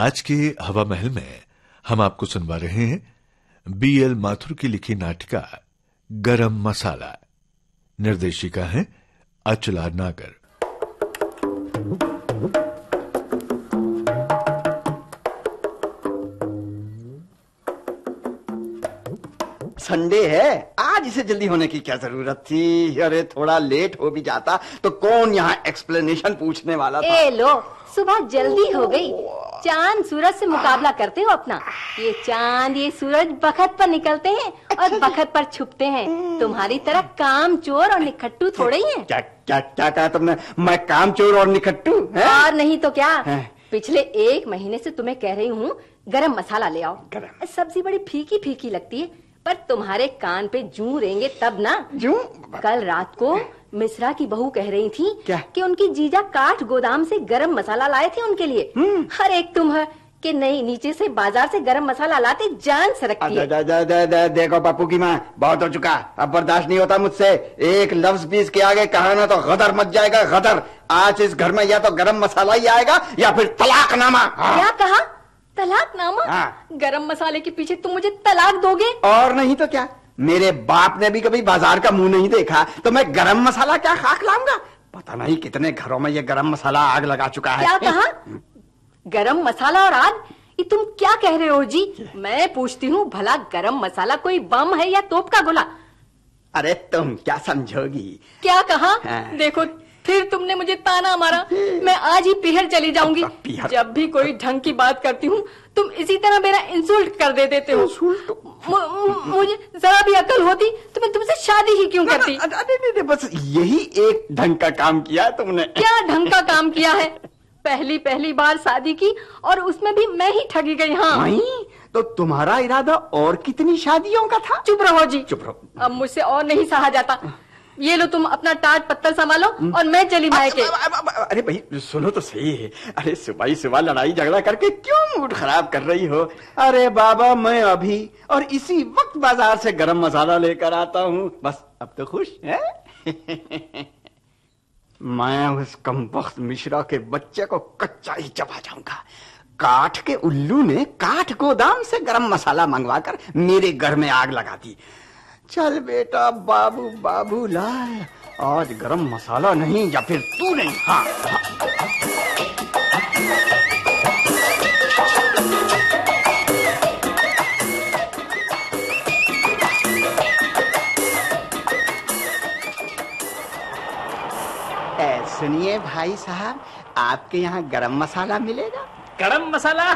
आज के हवा महल में हम आपको सुनवा रहे हैं बीएल माथुर की लिखी नाटिका गरम मसाला। निर्देशिका है अचला नागर। संडे है, आज इसे जल्दी होने की क्या जरूरत थी। अरे थोड़ा लेट हो भी जाता तो कौन यहाँ एक्सप्लेनेशन पूछने वाला था। ए लो, सुबह जल्दी हो गई। चांद सूरज से मुकाबला करते हो अपना। ये चांद ये सूरज बखत पर निकलते हैं और बखत पर छुपते हैं। तुम्हारी तरह काम चोर और निखट्टू थोड़े ही हैं। क्या क्या क्या कहा तुमने? मैं काम चोर और निखट्टू? और नहीं तो क्या। पिछले 1 महीने से तुम्हें कह रही हूँ गरम मसाला ले आओ। सब्जी बड़ी फीकी फीकी लगती है, पर तुम्हारे कान पे जूं रेंगे तब ना। जूं? कल रात को मिश्रा की बहू कह रही थी कि उनकी जीजा काठ गोदाम से गरम मसाला लाए थे उनके लिए। हर एक तुम है कि नहीं, नीचे से बाजार से गरम मसाला लाते जान सरकती है। देखो बापू की माँ, बहुत हो चुका, अब बर्दाश्त नहीं होता मुझसे। एक लफ्ज भी इसके आगे कहा ना तो गदर मच जाएगा, गदर। आज इस घर में या तो गरम मसाला ही आएगा या फिर तलाकनामा। क्या कहा? तलाकनामा? गरम मसाले के पीछे तुम मुझे तलाक दोगे? और नहीं तो क्या। मेरे बाप ने भी कभी बाजार का मुंह नहीं देखा तो मैं गरम मसाला क्या खाक लाऊंगा। पता नहीं कितने घरों में ये गरम मसाला आग लगा चुका है। क्या कहा? गरम मसाला और आग? ये तुम क्या कह रहे हो जी? मैं पूछती हूँ, भला गरम मसाला कोई बम है या तोप का गोला? अरे तुम क्या समझोगी। क्या कहा? देखो फिर तुमने मुझे ताना मारा। मैं आज ही पीहर चली जाऊंगी। जब भी कोई ढंग की बात करती हूँ तुम इसी तरह मेरा इंसल्ट कर देते हो। मुझे जरा भी अकल होती तो मैं तुमसे शादी ही क्यों करती। अरे बस यही एक ढंग का काम किया तुमने। क्या ढंग का काम किया है? पहली बार शादी की और उसमें भी मैं ही ठगी गई। हाँ तो तुम्हारा इरादा और कितनी शादियों का था? चुप रहो जी, चुप रहो। अब मुझसे और नहीं सहा जाता। ये लो तुम अपना टाट पत्तल संभालो और मैं चली मायके। अरे भाई सुनो तो सही है। अरे सुबह सुबह लड़ाई झगड़ा करके क्यों मूड खराब कर रही हो? अरे बाबा, मैं अभी और इसी वक्त बाजार से गरम मसाला लेकर आता हूँ। बस अब तो खुश है। मैं उस कमबख्त मिश्रा के बच्चे को कच्चा ही चबा जाऊंगा। काठ के उल्लू ने काठ गोदाम से गरम मसाला मंगवाकर मेरे घर में आग लगा दी। चल बेटा बाबू बाबू लाल, आज गरम मसाला नहीं या फिर तू नहीं। हाँ सुनिए भाई साहब, आपके यहाँ गरम मसाला मिलेगा? गरम मसाला?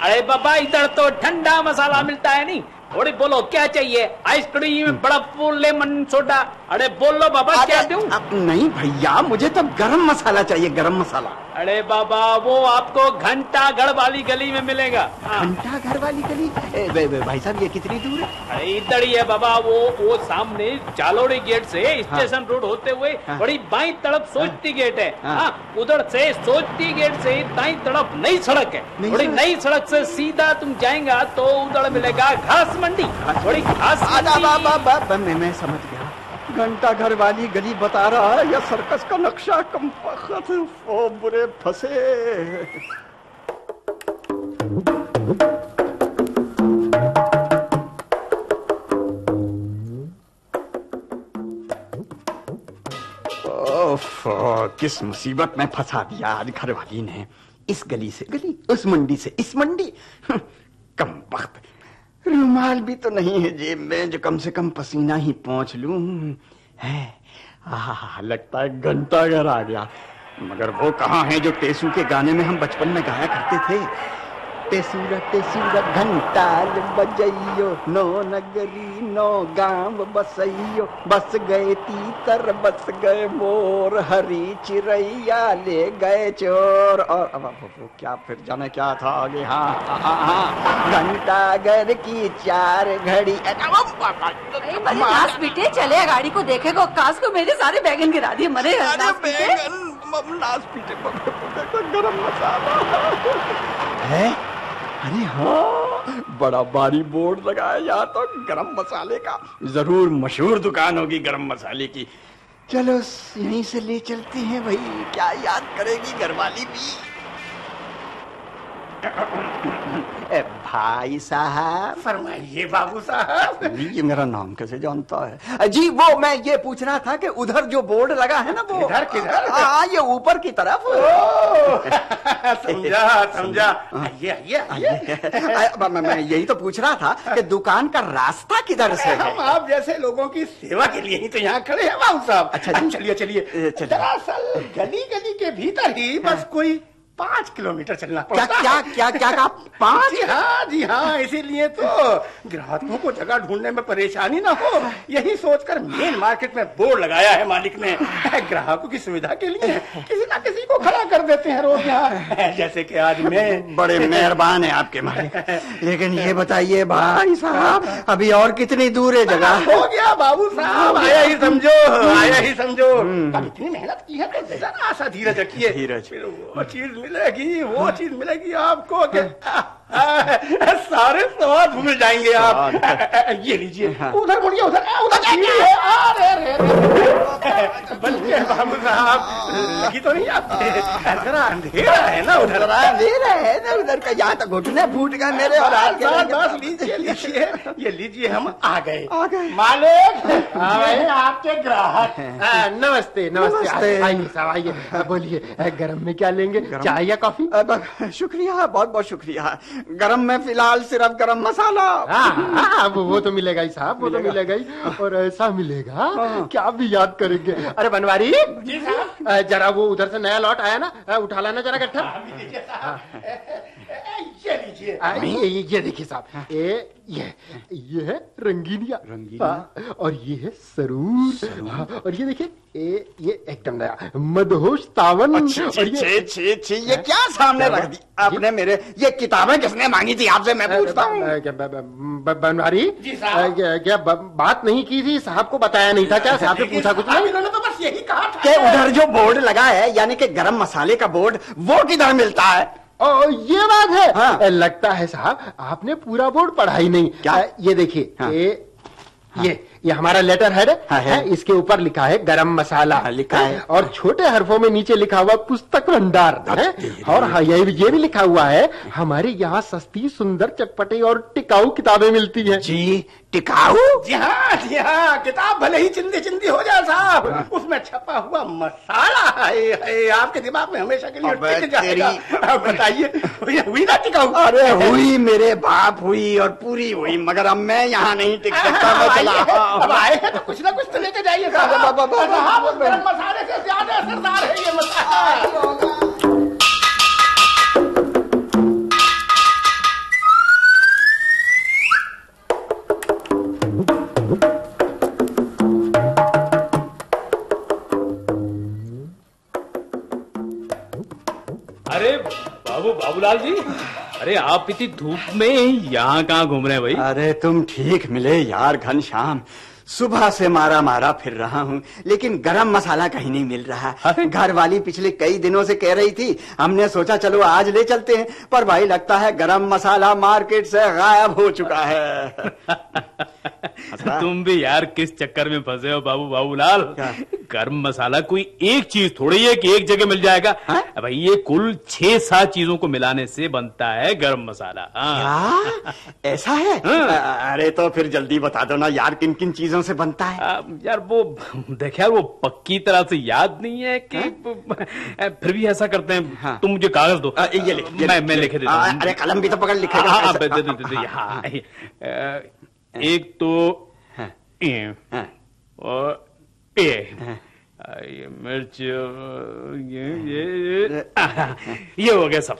अरे बाबा, इधर तो ठंडा मसाला मिलता है। नहीं थोड़ी बोलो क्या चाहिए? आइसक्रीम, बर्फ, लेमन सोडा? अरे बोलो बाबा, क्या दूं? नहीं भैया, मुझे तो गरम मसाला चाहिए, गरम मसाला। अरे बाबा, वो आपको घंटा घर वाली गली में मिलेगा। घंटा घर वाली गली? भाई साहब ये कितनी दूर है? अरे इधर ही है बाबा, वो सामने जालोड़ी गेट से स्टेशन रोड होते हुए बड़ी बाईं तरफ सोचती गेट है। उधर से सोचती गेट से दाईं तरफ नई सड़क है। बड़ी नई सड़क से सीधा तुम जाएंगा तो उधर मिलेगा घास मंडी। बड़ी घास मंडी। मैं समझ गया, घंटा घर वाली गली बता रहा है या सर्कस का नक्शा। कम ओ बुरे फंसे। किस मुसीबत में फंसा दिया आज घर वाली ने। इस गली से गली, उस मंडी से इस मंडी। कम वक्त, रुमाल भी तो नहीं है जेब में जो कम से कम पसीना ही पोंछ लूं। है लगता है घंटा घर आ गया। मगर वो कहाँ है जो टेसू के गाने में हम बचपन में गाया करते थे? टेसूरा टेसूरा घंटाल बजइयो, नो नगरी नो गांव बसइयो। बस गए तीतर बस गए मोर, हरी चिड़ैया ले गए चोर। और अब वो क्या फिर जाने क्या था आगे। हाँ घंटा घर की 4 घड़ी। बेटे चले गाड़ी को देखेगा, काश को मेरे सारे बैगन गिरा दिए। मरे नाश पीटे गरम मसाला है। अरे हाँ, बड़ा भारी बोर्ड लगाया यहाँ तो गरम मसाले का। जरूर मशहूर दुकान होगी गरम मसाले की। चलो यहीं से ले चलते हैं भाई, क्या याद करेगी घरवाली भी। भाई साहब। फरमाइए बाबू साहब। ये मेरा नाम कैसे जानता है जी? वो मैं ये पूछ रहा था कि उधर जो बोर्ड लगा है ना, वो किधर किधर? हाँ, ये ऊपर की तरफ। समझा समझा। मैं यही तो पूछ रहा था कि दुकान का रास्ता किधर से है? हम आप जैसे लोगों की सेवा के लिए ही तो यहाँ खड़े हैं बाबू साहब। अच्छा जी, चलिए चलिए। दरअसल गली गली के भीतर ही बस कोई 5 किलोमीटर चलना पड़ता है। क्या कहा? 5? जी हाँ, इसीलिए तो ग्राहकों को जगह ढूंढने में परेशानी ना हो, यही सोचकर मेन मार्केट में बोर्ड लगाया है मालिक ने। ग्राहकों की सुविधा के लिए किसी ना किसी को खड़ा कर देते हैं रोज यहाँ, जैसे कि आज मैं। बड़े मेहरबान है आपके मालिक। लेकिन ये बताइए भाई साहब, अभी और कितनी दूर है जगह? हो गया बाबू साहब, आया ही समझो, आया ही समझो। अब इतनी मेहनत की है तो जरा सा धीरज रखिए। धीरज। वो चीज मिलेगी, वो चीज मिलेगी आपको कि सारे स्वाद भूल जाएंगे आप। ये लीजिए। उधर मुड़िए, उधर बल्कि बाबू साहब लगी तो नहीं आपके? जरा अंधेरा है ना उधर। अंधेरा है ना उधर का, यहाँ तक घुटने फूट गए मेरे। और बस लीजिए लीजिए, ये लीजिए, हम आ गए। मालिक आपके ग्राहक। नमस्ते नमस्ते। आइए साहब आइए, बोलिए गरम में क्या लेंगे? चाय या कॉफी? शुक्रिया, बहुत बहुत शुक्रिया। गरम में फिलहाल सिर्फ गरम मसाला। हाँ, वो तो मिलेगा ही साहब, वो तो मिलेगा ही, और ऐसा मिलेगा क्या भी याद करेंगे। अरे बनवारी जी साहब, जरा वो उधर से नया लॉट आया ना, उठा लाना जरा गट्ठा। ये लीजिए। ये देखिए साहब, ये है रंगीनिया, और ये है सरूर, और ये देखिए ये एकदम नया मदहोश तावन। और ये क्या सामने रख दी आपने मेरे? ये किताबें किसने मांगी थी आपसे, मैं पूछता हूँ? बनवारी क्या बात नहीं की थी? साहब को बताया नहीं था क्या? साहब ने पूछा कुछ नहीं? इन्होंने तो बस यही कहा था कि उधर जो बोर्ड लगा है, यानी कि गरम मसाले का बोर्ड, वो किधर मिलता है? ये बात है। हाँ। लगता है साहब आपने पूरा बोर्ड पढ़ा ही नहीं। क्या? ये देखिए। हाँ। ये हमारा लेटर हेड है। इसके ऊपर लिखा है गरम मसाला। लिखा है, और छोटे हरफों में नीचे लिखा हुआ पुस्तक भंडार है। और हाँ, ये भी लिखा हुआ है हमारे यहाँ सस्ती, सुंदर, चटपटी और टिकाऊ किताबें मिलती हैं। जी टिकाऊ? जी हाँ, किताब भले ही चिंदी चिंदी हो जाए साहब, उसमें छपा हुआ मसाला है आपके दिमाग में हमेशा के लिए टिक जाएगा। बताइए, हुई ना टिकाऊ? अरे हुई मेरे बाप, हुई और पूरी हुई, मगर अब मैं यहाँ नहीं टिक सकता। मैं चला। अब आए हैं तो कुछ ना कुछ तो लेके जाइए साहब। गरम मसाले से ज्यादा असरदार है ये मसाला। अरे बाबूलाल जी, अरे आप इतनी धूप में यहाँ कहाँ घूम रहे हैं भाई? अरे तुम ठीक मिले यार घनश्याम। सुबह से मारा फिर रहा हूँ, लेकिन गरम मसाला कहीं नहीं मिल रहा। घर वाली पिछले कई दिनों से कह रही थी, हमने सोचा चलो आज ले चलते हैं, पर भाई लगता है गरम मसाला मार्केट से गायब हो चुका है। तुम भी यार किस चक्कर में फंसे हो बाबूलाल? गरम मसाला कोई एक चीज थोड़ी है कि एक जगह मिल जाएगा। भाई ये कुल 6-7 चीजों को मिलाने से बनता है गरम मसाला। क्या ऐसा है? अरे तो फिर जल्दी बता दो ना यार, किन किन चीजों से बनता है? यार वो देख यार, वो पक्की तरह से याद नहीं है कि फिर भी ऐसा करते हैं। हाँ। तुम मुझे कागज दो, मैं लिखे देता हूँ। अरे कलम भी तो पकड़, लिखेगा। एक तो और ये मिर्च, ये हो गया सब।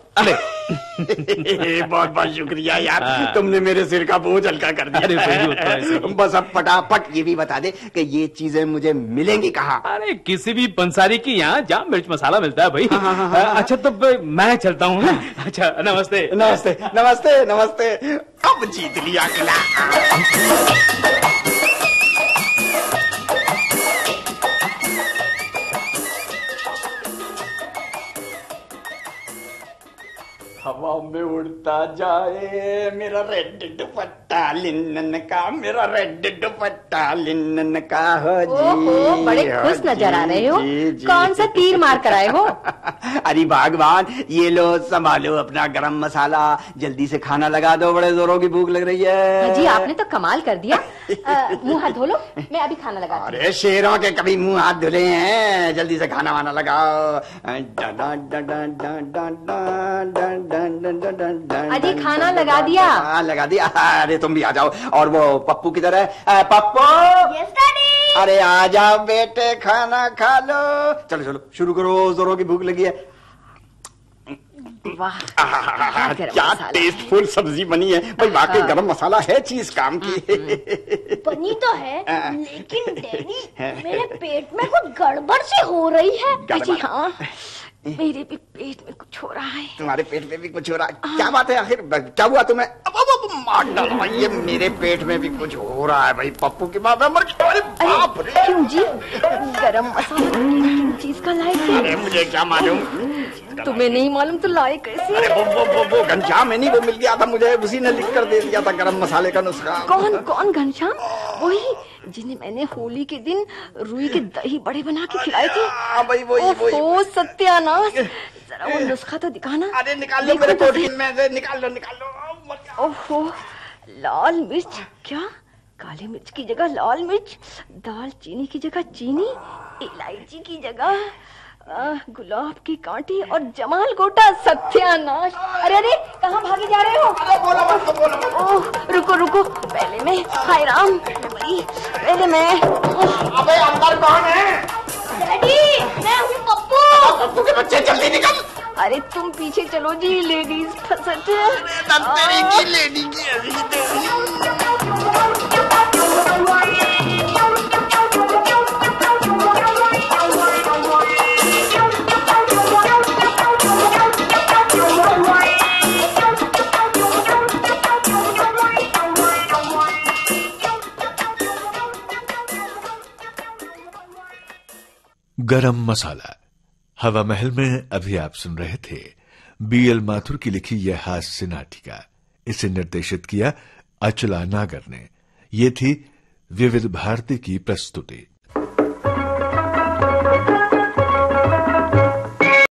बहुत बहुत शुक्रिया यार, तुमने मेरे सिर का बोझ हल्का कर दिया। बस अब फटाफट ये भी बता दे कि ये चीजें मुझे मिलेंगी कहाँ? अरे किसी भी पंसारी की यहाँ जहाँ मिर्च मसाला मिलता है भाई। अच्छा तो मैं चलता हूँ। अच्छा नमस्ते नमस्ते नमस्ते नमस्ते। अब जीत लिया किला। हवा में उड़ता जाए मेरा रेड दुपट्टा। दुपट्टा लिनन का, मेरा रेड दुपट्टा लिनन का हो जी। ओहो, बड़े खुश नजर आ रहे हो। कौन सा तीर मार कर आए हो? अरे भगवान, ये लो संभालो अपना गरम मसाला, जल्दी से खाना लगा दो, बड़े जोरों की भूख लग रही है। जी आपने तो कमाल कर दिया। मुंह हाथ धो लो, मैं अभी खाना लगा। अरे शेरों के कभी मुंह हाथ धुले हैं, जल्दी से खाना वाना लगाओ। अजी खाना लगा दिया। हाँ लगा दिया। अरे तुम भी आ जाओ। और वो पप्पू किधर है? पप्पू। Yes daddy. अरे आ जाओ बेटे, खाना खा लो। चलो चलो शुरू करो, जोरों की भूख लगी है। वाह क्या टेस्टफुल सब्जी बनी है भाई, वाकई गरम मसाला है चीज काम की। बनी तो है, लेकिन डैडी मेरे पेट में कुछ गड़बड़ सी हो रही है। जी हाँ, मेरे भी पेट में कुछ हो रहा है। तुम्हारे पेट में भी कुछ हो रहा है? क्या बात है आखिर, क्या हुआ तुम्हें? मार डालो, ये मेरे पेट में भी कुछ हो रहा है भाई। पप्पू की माँ मर गई। अरे बाप रे। क्यों जी? गरम मसाला किन चीज का लाए थे? अरे मुझे क्या मालूम। तुम्हें नहीं मालूम तो लाए कैसे? अरे वो घनश्याम है नहीं, वो मिल गया था मुझे, उसी ने लिख कर दे दिया था गरम मसाले का नुस्खा। कौन घनश्याम? वही जिन्हें मैंने होली के दिन रुई के दही बड़े बना के खिलाए थे। वही सत्यानाश, जरा वो नुस्खा तो दिखाना। अरे निकाल लो मेरे कोट में से, निकाल लो। ओहो, लाल मिर्च? क्या काली मिर्च की जगह लाल मिर्च, दाल चीनी की जगह चीनी, इलायची की जगह गुलाब की कांटी और जमाल गोटा। सत्यानाश। अरे कहाँ भागे जा रहे हो? ओह रुको, पहले मैं। हाय राम, पहले मैं। अबे अंदर कौन है? डैडी मैं हूँ पप्पू। पप्पू के बच्चे जल्दी निकल। अरे तुम पीछे चलो जी, लेडीज फसट। लेडी गरम मसाला। हवा महल में अभी आप सुन रहे थे बीएल माथुर की लिखी यह हास्य नाटिका। इसे निर्देशित किया अचला नागर ने। यह थी विविध भारती की प्रस्तुति।